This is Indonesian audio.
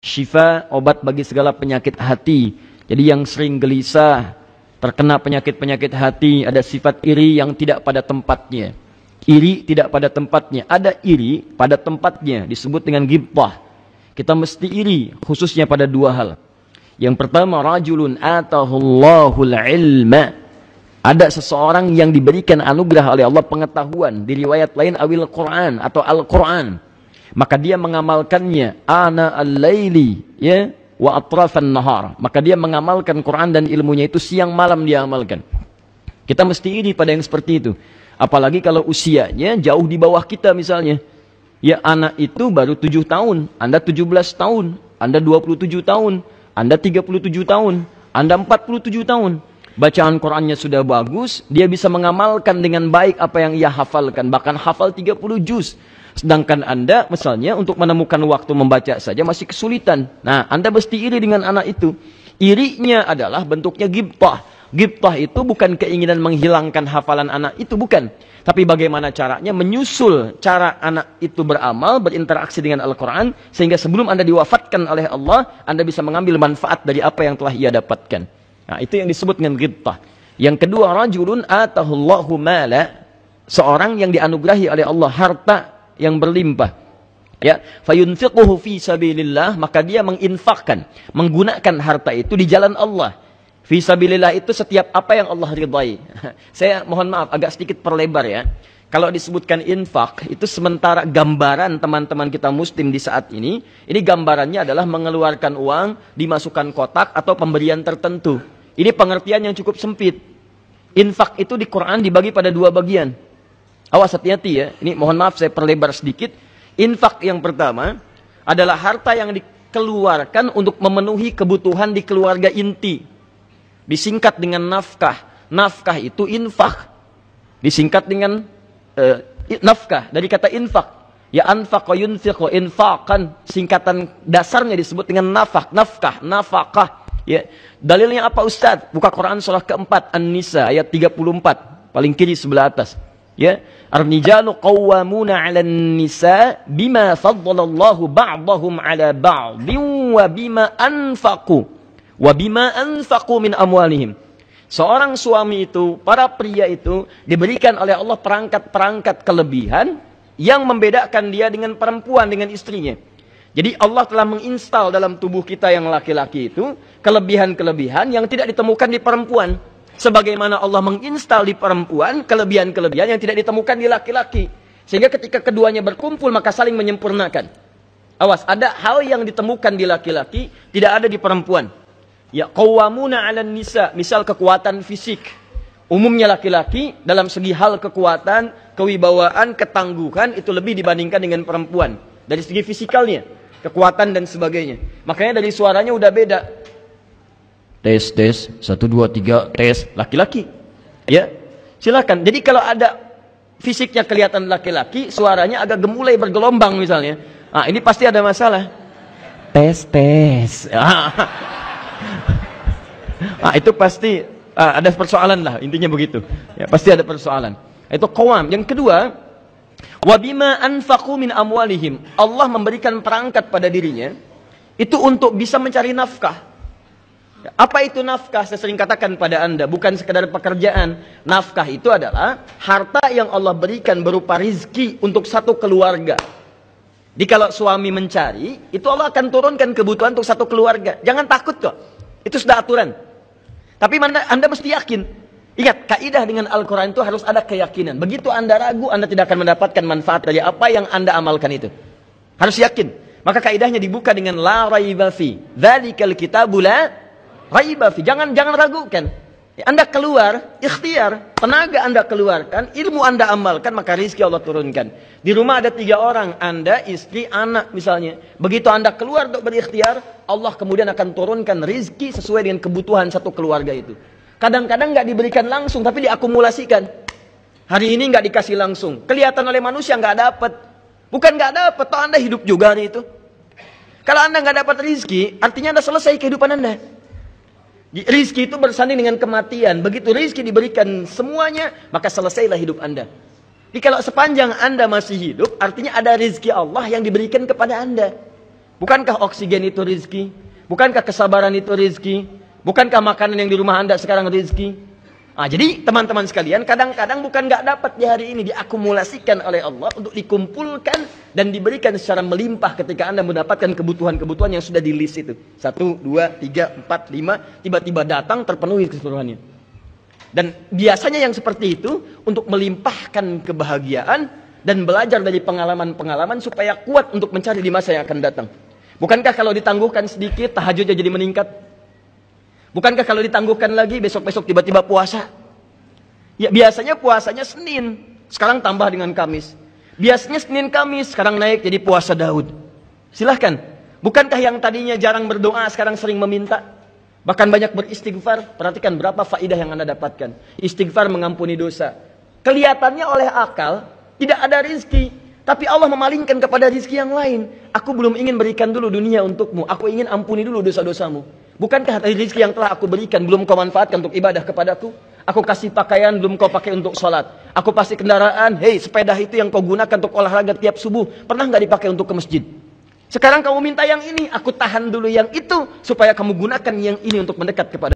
Syifa, obat bagi segala penyakit hati. Jadi yang sering gelisah, terkena penyakit-penyakit hati, ada sifat iri yang tidak pada tempatnya. Iri tidak pada tempatnya. Ada iri pada tempatnya, disebut dengan ghibthah. Kita mesti iri, khususnya pada dua hal. Yang pertama, rajulun atahullahul ilma. Ada seseorang yang diberikan anugerah oleh Allah pengetahuan. Di riwayat lain awil Quran atau Al-Quran. Maka dia mengamalkannya ana al-laili ya wa atrafan nahar. Maka dia mengamalkan Quran dan ilmunya itu siang malam dia amalkan. Kita mesti iri pada yang seperti itu. Apalagi kalau usianya jauh di bawah kita misalnya. Ya anak itu baru 7 tahun, Anda 17 tahun, Anda 27 tahun, Anda 37 tahun, Anda 47 tahun. Bacaan Qurannya sudah bagus, dia bisa mengamalkan dengan baik apa yang ia hafalkan, bahkan hafal 30 juz. Sedangkan Anda misalnya untuk menemukan waktu membaca saja masih kesulitan. Nah, Anda mesti iri dengan anak itu. Irinya adalah bentuknya ghibthah. Ghibthah itu bukan keinginan menghilangkan hafalan anak itu, bukan. Tapi bagaimana caranya menyusul cara anak itu beramal, berinteraksi dengan Al-Quran, sehingga sebelum Anda diwafatkan oleh Allah, Anda bisa mengambil manfaat dari apa yang telah ia dapatkan. Nah, itu yang disebut dengan ghibthah. Yang kedua, rajulun atahullahu mala, seorang yang dianugerahi oleh Allah harta yang berlimpah. Ya, fayunfiquhu fi sabilillah, maka dia menginfakkan, menggunakan harta itu di jalan Allah. Fi sabilillah itu setiap apa yang Allah ridai. Saya mohon maaf agak sedikit perlebar ya. Kalau disebutkan infak, itu sementara gambaran teman-teman kita muslim di saat ini gambarannya adalah mengeluarkan uang, dimasukkan kotak atau pemberian tertentu. Ini pengertian yang cukup sempit. Infak itu di Quran dibagi pada dua bagian. Awas hati-hati ya. Ini mohon maaf saya perlebar sedikit. Infak yang pertama adalah harta yang dikeluarkan untuk memenuhi kebutuhan di keluarga inti. Disingkat dengan nafkah. Nafkah itu infak. Disingkat dengan nafkah dari kata infak. Ya anfaqa yunfiqu infaqan. Singkatan dasarnya disebut dengan nafkah, nafakah. Ya, dalilnya apa Ustaz? Buka Quran surah keempat An-Nisa ayat 34, paling kiri sebelah atas. Ya, ar-rijalu qawwamuna 'alan nisa bima faddalallahu ba'dahum 'ala ba'din wa bima anfaqu min amwalihim. Seorang suami itu, para pria itu diberikan oleh Allah perangkat-perangkat kelebihan yang membedakan dia dengan perempuan, dengan istrinya. Jadi Allah telah menginstal dalam tubuh kita yang laki-laki itu kelebihan-kelebihan yang tidak ditemukan di perempuan. Sebagaimana Allah menginstal di perempuan kelebihan-kelebihan yang tidak ditemukan di laki-laki. Sehingga ketika keduanya berkumpul maka saling menyempurnakan. Awas, ada hal yang ditemukan di laki-laki tidak ada di perempuan. Ya, qawwamuna 'alan nisa, misal kekuatan fisik. Umumnya laki-laki dalam segi hal kekuatan, kewibawaan, ketangguhan itu lebih dibandingkan dengan perempuan. Dari segi fisikalnya, kekuatan dan sebagainya. Makanya dari suaranya udah beda. Tes, 1, 2, 3, tes. Laki-laki. Ya, silakan. Jadi kalau ada fisiknya kelihatan laki-laki, suaranya agak gemulai bergelombang misalnya. Ah, ini pasti ada masalah. Tes. Ah, itu pasti ada persoalan lah. Intinya begitu. Ya, pasti ada persoalan. Itu qawam. Yang kedua, wabima anfaqu min amwalihim. Allah memberikan perangkat pada dirinya itu untuk bisa mencari nafkah. Apa itu nafkah? Saya sering katakan pada Anda, bukan sekadar pekerjaan. Nafkah itu adalah harta yang Allah berikan berupa rizki untuk satu keluarga. Jadi kalau suami mencari, itu Allah akan turunkan kebutuhan untuk satu keluarga. Jangan takut kok. Itu sudah aturan. Tapi Anda mesti yakin. Ingat, kaidah dengan Al-Quran itu harus ada keyakinan. Begitu Anda ragu, Anda tidak akan mendapatkan manfaat dari apa yang Anda amalkan itu. Harus yakin. Maka kaidahnya dibuka dengan la raiba fi. Dzalikal kitabu la raiba fi. Jangan ragukan. Anda keluar, ikhtiar, tenaga Anda keluarkan, ilmu Anda amalkan, maka rizki Allah turunkan. Di rumah ada 3 orang, Anda, istri, anak misalnya. Begitu Anda keluar untuk berikhtiar, Allah kemudian akan turunkan rizki sesuai dengan kebutuhan satu keluarga itu. Kadang-kadang nggak diberikan langsung, tapi diakumulasikan. Hari ini nggak dikasih langsung. Kelihatan oleh manusia nggak dapat. Bukan nggak dapat, toh Anda hidup juga nih itu. Kalau Anda nggak dapat rizki, artinya Anda selesai kehidupan Anda. Rizki itu bersanding dengan kematian. Begitu rizki diberikan semuanya, maka selesailah hidup Anda. Jadi kalau sepanjang Anda masih hidup, artinya ada rizki Allah yang diberikan kepada Anda. Bukankah oksigen itu rizki? Bukankah kesabaran itu rizki? Bukankah makanan yang di rumah Anda sekarang rizki? Jadi teman-teman sekalian, kadang-kadang bukan nggak dapat di hari ini, diakumulasikan oleh Allah untuk dikumpulkan dan diberikan secara melimpah ketika Anda mendapatkan kebutuhan-kebutuhan yang sudah di list itu. 1, 2, 3, 4, 5, tiba-tiba datang terpenuhi keseluruhannya. Dan biasanya yang seperti itu untuk melimpahkan kebahagiaan dan belajar dari pengalaman-pengalaman supaya kuat untuk mencari di masa yang akan datang. Bukankah kalau ditangguhkan sedikit, tahajudnya jadi meningkat? Bukankah kalau ditangguhkan lagi, besok-besok tiba-tiba puasa? Ya biasanya puasanya Senin, sekarang tambah dengan Kamis. Biasanya Senin Kamis, sekarang naik jadi puasa Daud. Silahkan. Bukankah yang tadinya jarang berdoa, sekarang sering meminta? Bahkan banyak beristighfar. Perhatikan berapa faidah yang Anda dapatkan. Istighfar mengampuni dosa. Kelihatannya oleh akal, tidak ada rizki. Tapi Allah memalingkan kepada rizki yang lain. Aku belum ingin berikan dulu dunia untukmu. Aku ingin ampuni dulu dosa-dosamu. Bukankah rezeki yang telah aku berikan belum kau manfaatkan untuk ibadah kepadaku? Aku kasih pakaian belum kau pakai untuk sholat. Aku kasih kendaraan, hei sepeda itu yang kau gunakan untuk olahraga tiap subuh, pernah nggak dipakai untuk ke masjid? Sekarang kamu minta yang ini, aku tahan dulu yang itu supaya kamu gunakan yang ini untuk mendekat kepada